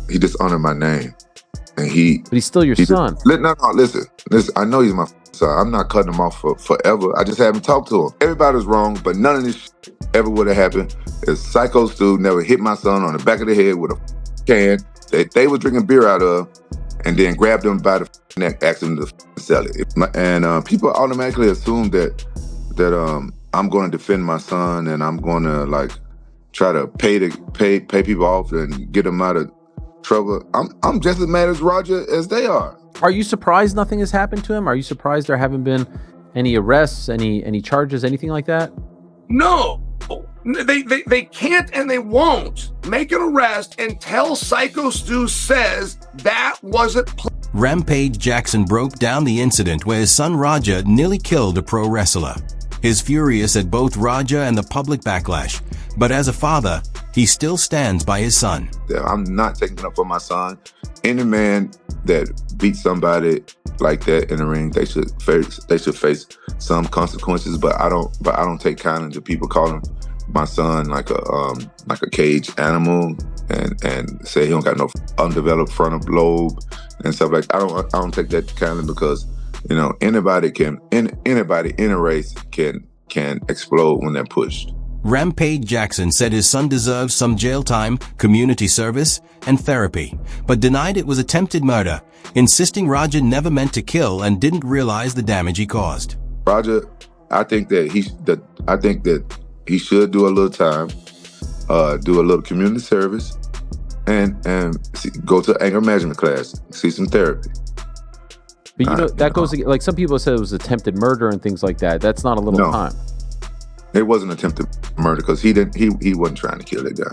he dishonored my name, and But he's still your son. No, listen. I know he's my son. I'm not cutting him off for forever. I just haven't talked to him. Everybody was wrong, but none of this shit ever would have happened if Psycho Stu never hit my son on the back of the head with a can that they were drinking beer out of, and then grabbed him by the neck, asked him to sell it. And people automatically assume that I'm going to defend my son, and I'm going to like try to pay people off and get them out of trouble. I'm just as mad as Roger as they are. Are you surprised nothing has happened to him? Are you surprised there haven't been any arrests, any charges, anything like that? No. They can't and they won't make an arrest until Psycho Stu says that wasn't Rampage Jackson broke down the incident where his son Raja nearly killed a pro wrestler. He's furious at both Raja and the public backlash, but as a father, he still stands by his son. I'm not taking up for my son. Any man that beats somebody like that in the ring, they should face some consequences. But I don't take kindly to people calling my son like a caged animal and say he don't got no undeveloped frontal lobe and stuff like that. I don't take that kindly because anybody in a race can explode when they're pushed. Rampage Jackson said his son deserves some jail time, community service, and therapy, but denied it was attempted murder, insisting Roger never meant to kill and didn't realize the damage he caused. Roger, I think that he should do a little time, do a little community service, and go to anger management class, see some therapy. But that goes like some people said it was attempted murder and things like that. That's not a little time. It wasn't attempted murder because he wasn't trying to kill that guy.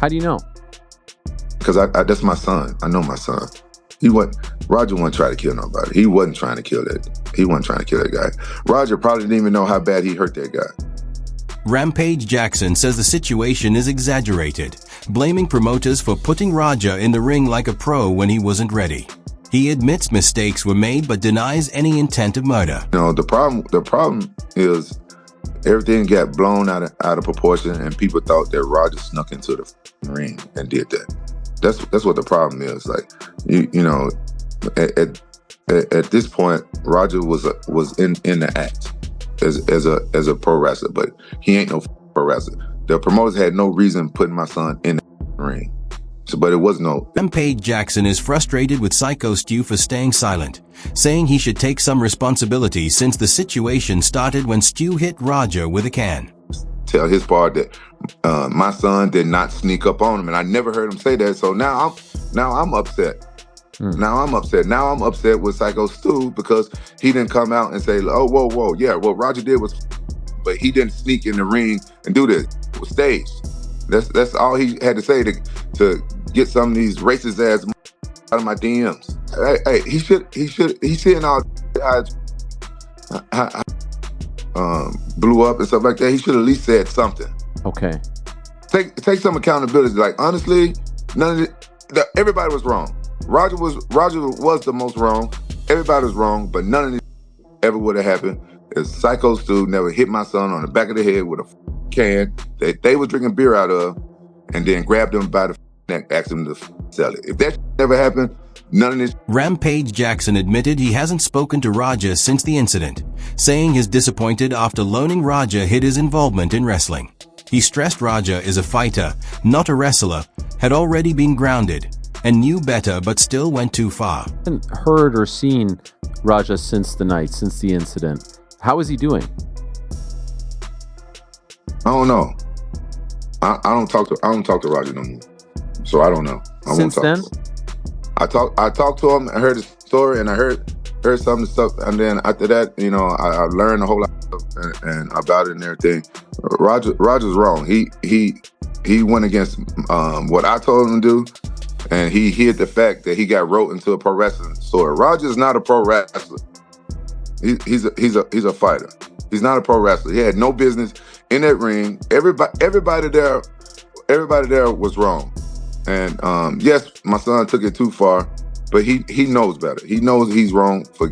How do you know? Because that's my son. I know my son. Roger wasn't trying to kill nobody. He wasn't trying to kill that guy. Roger probably didn't even know how bad he hurt that guy. Rampage Jackson says the situation is exaggerated, blaming promoters for putting Roger in the ring like a pro when he wasn't ready. He admits mistakes were made but denies any intent of murder. The problem is everything got blown out of proportion, and people thought that Roger snuck into the ring and did that. That's what the problem is. Like at this point, Roger was in the act as a pro wrestler, but he ain't no pro wrestler. The promoters had no reason putting my son in the ring. But it was no. Rampage Jackson is frustrated with Psycho Stu for staying silent, saying he should take some responsibility since the situation started when Stu hit Roger with a can. Tell his part that my son did not sneak up on him, and I never heard him say that. So now I'm upset. Now I'm upset with Psycho Stu because he didn't come out and say, "Oh, whoa, yeah, what Roger did was," but he didn't sneak in the ring and do this. It was staged. That's all he had to say to get some of these racist ass out of my DMs. Hey, he's seeing all how blew up and stuff like that. He should at least said something. Okay. Take some accountability. Like honestly, everybody was wrong. Roger was the most wrong. Everybody was wrong, but none of this ever would have happened if Psycho Stu never hit my son on the back of the head with a can that they were drinking beer out of, and then grabbed him by the neck, asked him to sell it. If that never happened, none of this. Rampage Jackson admitted he hasn't spoken to Roger since the incident, saying he's disappointed after learning Roger hid his involvement in wrestling. He stressed Roger is a fighter, not a wrestler, had already been grounded, and knew better but still went too far. I haven't heard or seen Raja since the incident. How is he doing? I don't know. I don't talk to Roger no more, so I don't know. Since then, I talked to him. I heard his story, and I heard some of the stuff, and then after that, I learned a whole lot of stuff and about it and everything. Roger's wrong. He went against what I told him to do, and he hid the fact that he got wrote into a pro wrestling story. Roger's not a pro wrestler. He's a fighter. He's not a pro wrestler. He had no business in that ring. Everybody there was wrong. And yes, my son took it too far, but he knows better. He knows he's wrong for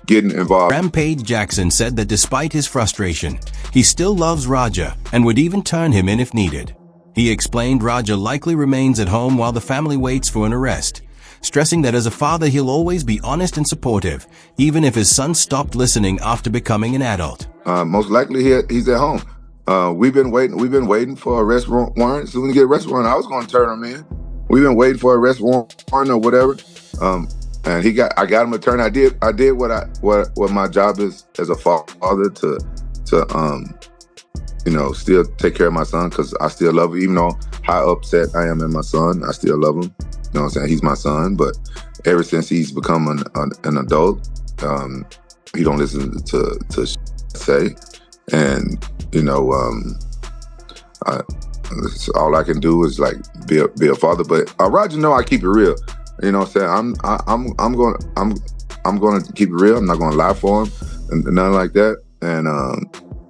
getting involved. Rampage Jackson said that despite his frustration, he still loves Roger and would even turn him in if needed. He explained Raja likely remains at home while the family waits for an arrest, stressing that as a father he'll always be honest and supportive, even if his son stopped listening after becoming an adult. Most likely he's at home. We've been waiting for arrest warrant. As soon as we get arrest warrant, I was going to turn him in. We've been waiting for arrest warrant or whatever. And I got him a turn. I did what my job is as a father to still take care of my son, because I still love him. Even though how upset I am at my son, I still love him. You know what I'm saying? He's my son, but ever since he's become an adult, he don't listen to say, and all I can do is like be a father. But Roger know I keep it real. You know what I'm saying? I'm going to keep it real. I'm not going to lie for him and nothing like that. And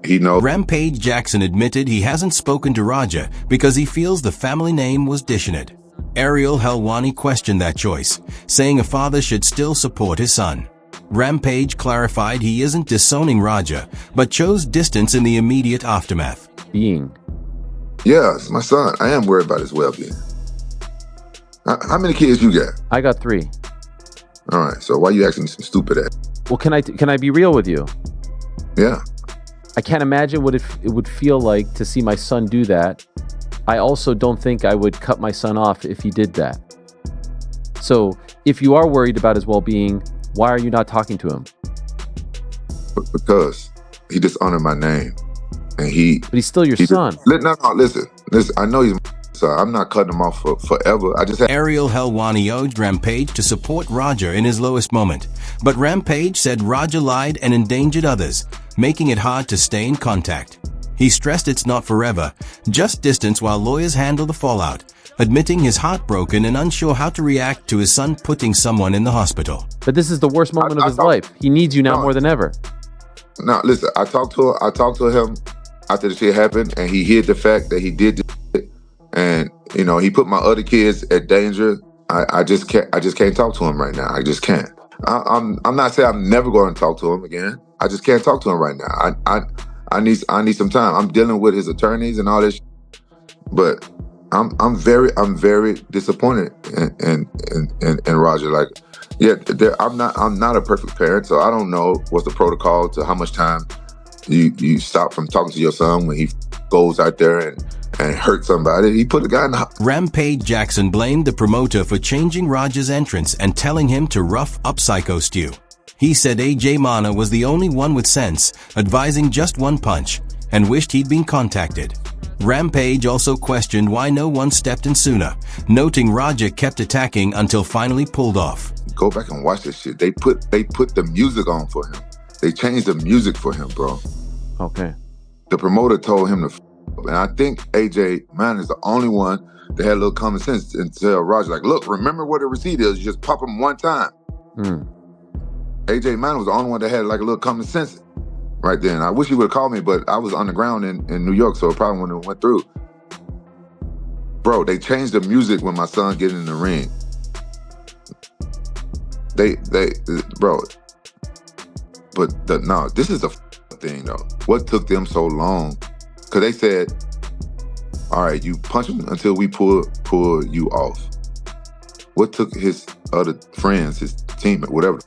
he knows. Rampage Jackson admitted he hasn't spoken to Raja because he feels the family name was dishing it. Ariel Helwani questioned that choice, saying a father should still support his son. Rampage clarified he isn't disowning Raja, but chose distance in the immediate aftermath. Yeah, it's my son. I am worried about his well-being. How many kids you got? I got 3. All right, so why you asking me some stupid ass? Well, can I be real with you? Yeah. I can't imagine what it would feel like to see my son do that. I also don't think I would cut my son off if he did that. So if you are worried about his well-being, why are you not talking to him? Because he dishonored my name. And but he's still your son. No, listen. I know he's my son. I'm not cutting him off forever. Ariel Helwani urged Rampage to support Raja in his lowest moment. But Rampage said Raja lied and endangered others, making it hard to stay in contact. He stressed it's not forever, just distance while lawyers handle the fallout, admitting he's heartbroken and unsure how to react to his son putting someone in the hospital. But this is the worst moment of his life. He needs you now more than ever. No, listen, I talked to him after the shit happened, and he hid the fact that he did this shit, and he put my other kids at danger. I just can't talk to him right now. I just can't. I'm not saying I'm never going to talk to him again. I just can't talk to him right now. I need some time. I'm dealing with his attorneys and all this shit, but I'm very disappointed in Roger. Like, yeah, I'm not a perfect parent, so I don't know what's the protocol to how much time you stop from talking to your son when he goes out there and hurt somebody. He put a guy in the... Rampage Jackson blamed the promoter for changing Raja's entrance and telling him to rough up Psycho Stu. He said AJ Mana was the only one with sense, advising just one punch, and wished he'd been contacted. Rampage also questioned why no one stepped in sooner, noting Raja kept attacking until finally pulled off. Go back and watch this shit. They put the music on for him. They changed the music for him, bro. Okay. The promoter told him to and I think AJ Man is the only one that had a little common sense and tell Roger, like, look, remember what a receipt is. You just pop him one time. AJ Man was the only one that had like a little common sense right then. I wish he would have called me, but I was on the ground in New York, so it probably wouldn't have went through. Bro, they changed the music when my son get in the ring. Bro. But this is the thing though. What took them so long? Because they said, all right, you punch him until we pull you off. What took his other friends, his team, whatever,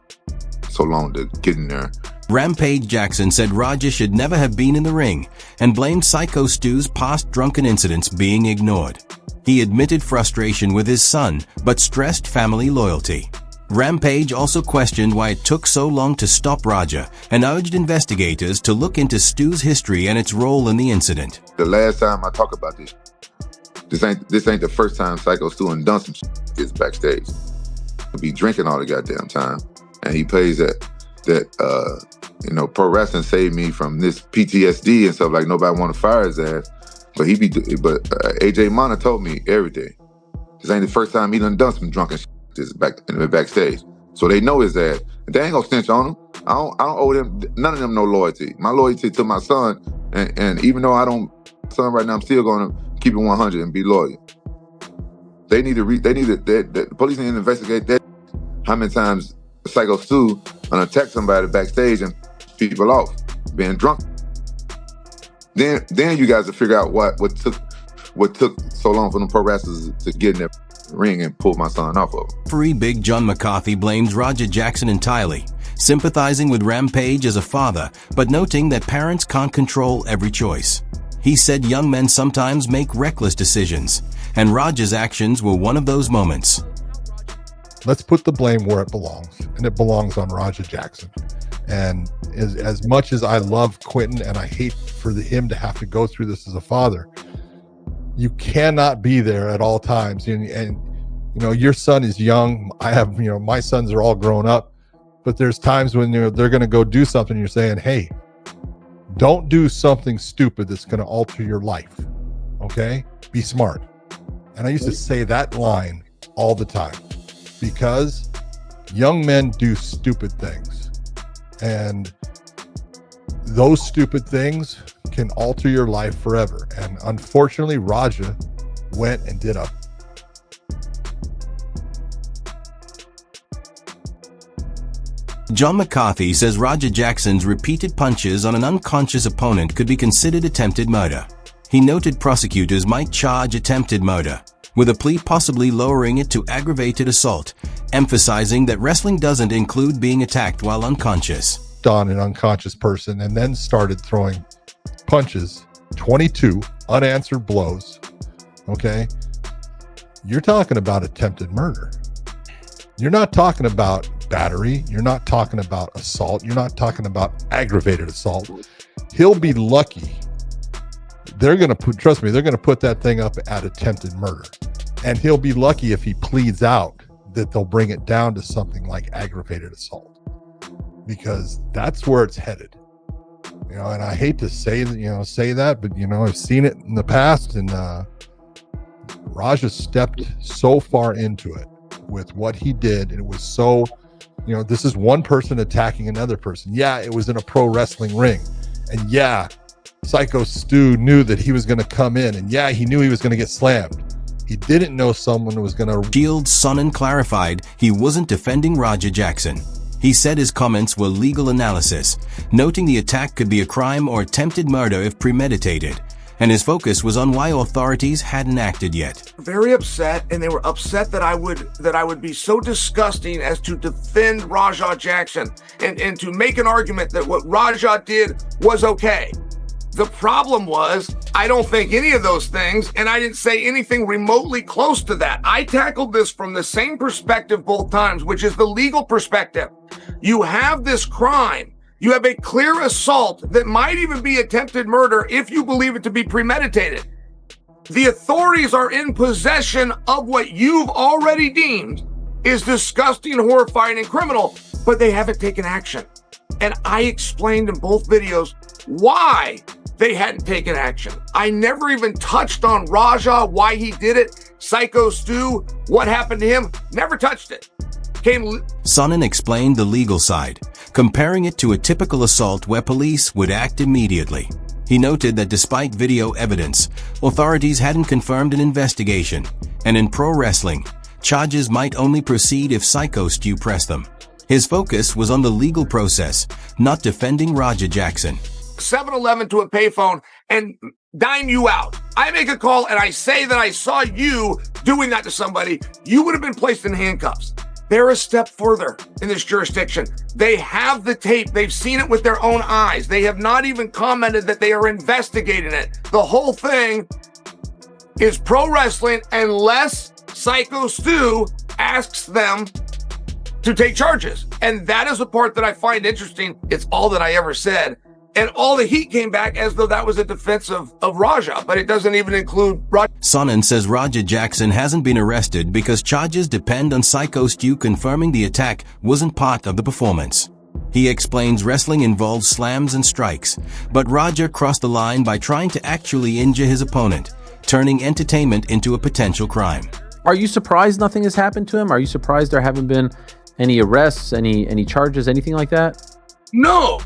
so long to get in there? Rampage Jackson said Raja should never have been in the ring and blamed Psycho Stu's past drunken incidents being ignored. He admitted frustration with his son, but stressed family loyalty. Rampage also questioned why it took so long to stop Raja and urged investigators to look into Stu's history and its role in the incident. The last time I talk about this ain't the first time Psycho Stu done some shit backstage. He'll be drinking all the goddamn time, and he plays that pro wrestling saved me from this PTSD and stuff, like nobody want to fire his ass. But AJ Mana told me everything. This ain't the first time he done some drunken shit backstage. So they know his ass. And they ain't gonna snitch on him. I don't owe them, none of them no loyalty. My loyalty to my son, and even though I don't, son right now, I'm still gonna keep it 100 and be loyal. The police need to investigate that. How many times Psycho Stu attack somebody backstage and people off being drunk. Then you guys will figure out what what took so long for the pro wrestlers to get in the ring and pull my son off of him. Referee Big John McCarthy blames Roger Jackson entirely, sympathizing with Rampage as a father, but noting that parents can't control every choice. He said young men sometimes make reckless decisions, and Roger's actions were one of those moments. Let's put the blame where it belongs, and it belongs on Roger Jackson. And as much as I love Quentin and I hate for him to have to go through this as a father, you cannot be there at all times. And you know, your son is young. I have, you know, my sons are all grown up, but there's times when they're going to go do something. You're saying, hey, don't do something stupid that's going to alter your life. Okay? Be smart. And I used to say that line all the time because young men do stupid things. And those stupid things can alter your life forever. And unfortunately, Raja went and did a John McCarthy says Roger Jackson's repeated punches on an unconscious opponent could be considered attempted murder. He noted prosecutors might charge attempted murder, with a plea possibly lowering it to aggravated assault, emphasizing that wrestling doesn't include being attacked while unconscious. On an unconscious person and then started throwing punches, 22 unanswered blows. Okay, you're talking about attempted murder. You're not talking about battery. You're not talking about assault. You're not talking about aggravated assault. He'll be lucky. They're going to put, trust me, they're going to put that thing up at attempted murder. And he'll be lucky if he pleads out that they'll bring it down to something like aggravated assault, because that's where it's headed. You know, and I hate to say that, but you know, I've seen it in the past, and Raja stepped so far into it with what he did, and it was so, you know, this is one person attacking another person. Yeah, it was in a pro wrestling ring, and yeah, Psycho Stu knew that he was going to come in, and yeah, he knew he was going to get slammed. He didn't know someone was going to. Chael Sonnen clarified he wasn't defending Roger Jackson. He said his comments were legal analysis, noting the attack could be a crime or attempted murder if premeditated, and his focus was on why authorities hadn't acted yet. Very upset, and they were upset that I would be so disgusting as to defend Raja Jackson and to make an argument that what Raja did was okay. The problem was, I don't think any of those things, and I didn't say anything remotely close to that. I tackled this from the same perspective both times, which is the legal perspective. You have this crime. You have a clear assault that might even be attempted murder if you believe it to be premeditated. The authorities are in possession of what you've already deemed is disgusting, horrifying, and criminal, but they haven't taken action. And I explained in both videos why they hadn't taken action. I never even touched on Raja, why he did it, Psycho Stu, what happened to him, never touched it. Sonnen explained the legal side, comparing it to a typical assault where police would act immediately. He noted that despite video evidence, authorities hadn't confirmed an investigation, and in pro wrestling, charges might only proceed if Psycho Stu pressed them. His focus was on the legal process, not defending Roger Jackson. 7-Eleven to a payphone and dime you out. I make a call and I say that I saw you doing that to somebody. You would have been placed in handcuffs. They're a step further in this jurisdiction. They have the tape. They've seen it with their own eyes. They have not even commented that they are investigating it. The whole thing is pro wrestling unless Psycho Stu asks them to take charges. And that is the part that I find interesting. It's all that I ever said. And all the heat came back as though that was a defense of Raja, but it doesn't even include Raja. Sonnen says Roger Jackson hasn't been arrested because charges depend on Psycho Stu confirming the attack wasn't part of the performance. He explains wrestling involves slams and strikes, but Roger crossed the line by trying to actually injure his opponent, turning entertainment into a potential crime. Are you surprised nothing has happened to him? Are you surprised there haven't been any arrests, any charges, anything like that? No,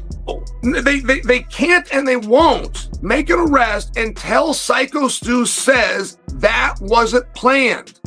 they can't and they won't make an arrest until Psycho Stu says that wasn't planned.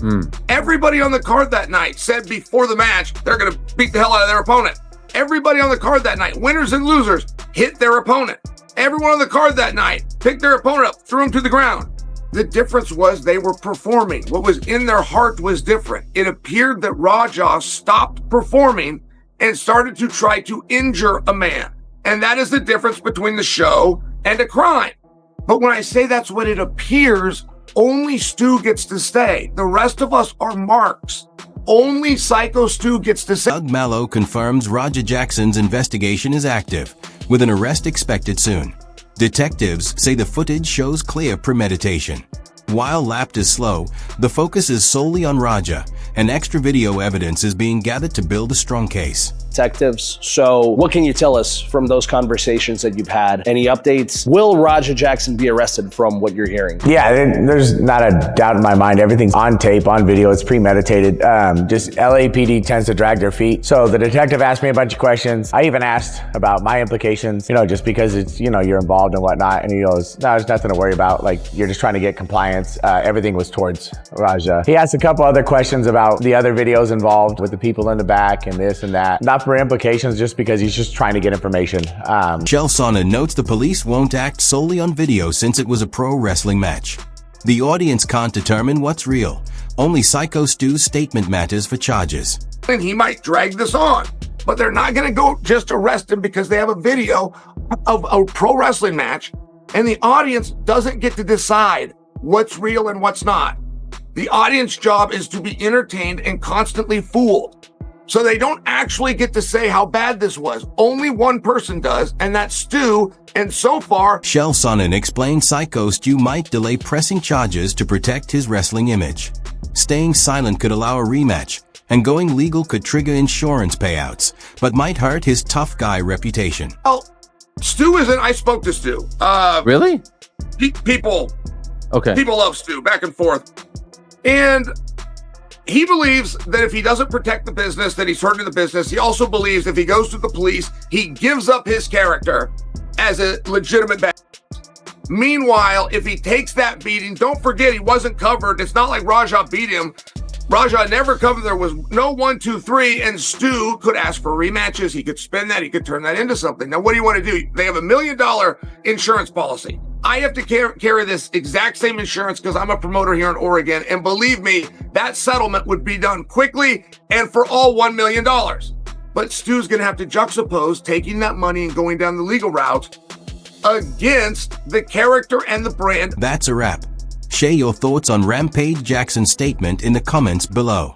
Everybody on the card that night said before the match, they're going to beat the hell out of their opponent. Everybody on the card that night, winners and losers, hit their opponent. Everyone on the card that night picked their opponent up, threw him to the ground. The difference was they were performing. What was in their heart was different. It appeared that Raja stopped performing and started to try to injure a man. And that is the difference between the show and a crime. But when I say that's what it appears, only Stu gets to stay. The rest of us are marks. Only Psycho Stu gets to stay. Doug Mallow confirms Raja Jackson's investigation is active, with an arrest expected soon. Detectives say the footage shows clear premeditation. While lapped is slow, the focus is solely on Raja, and extra video evidence is being gathered to build a strong case. Detectives, so what can you tell us from those conversations that you've had? Any updates? Will Raja Jackson be arrested from what you're hearing? Yeah, there's not a doubt in my mind. Everything's on tape, on video. It's premeditated. Just LAPD tends to drag their feet. So the detective asked me a bunch of questions. I even asked about my implications, just because it's, you're involved and whatnot. And he goes, no, there's nothing to worry about. Like, you're just trying to get compliance. Everything was towards Raja. He asked a couple other questions about the other videos involved with the people in the back and this and that. Not for implications, just because he's just trying to get information. Chael Sonnen notes the police won't act solely on video since it was a pro wrestling match. The audience can't determine what's real. Only Psycho Stu's statement matters for charges. And he might drag this on, but they're not going to go just arrest him because they have a video of a pro wrestling match, and the audience doesn't get to decide what's real and what's not. The audience job is to be entertained and constantly fooled. So they don't actually get to say how bad this was. Only one person does, and that's Stu. And so far, Chael Sonnen explained Psycho Stu might delay pressing charges to protect his wrestling image. Staying silent could allow a rematch, and going legal could trigger insurance payouts, but might hurt his tough guy reputation. oh, Stu isn't. I spoke to Stu. Really? People Okay. love Stu, back and forth. And he believes that if he doesn't protect the business, that he's hurting the business. He also believes if he goes to the police, he gives up his character as a legitimate bad. Meanwhile, if he takes that beating, don't forget he wasn't covered. It's not like Raja beat him. Raja never covered. There was no 1, 2, 3, and Stu could ask for rematches. He could spend that. He could turn that into something. Now, what do you want to do? They have $1 million insurance policy. I have to carry this exact same insurance because I'm a promoter here in Oregon. And believe me, that settlement would be done quickly and for all $1 million. But Stu's going to have to juxtapose taking that money and going down the legal route against the character and the brand. That's a wrap. Share your thoughts on Rampage Jackson's statement in the comments below.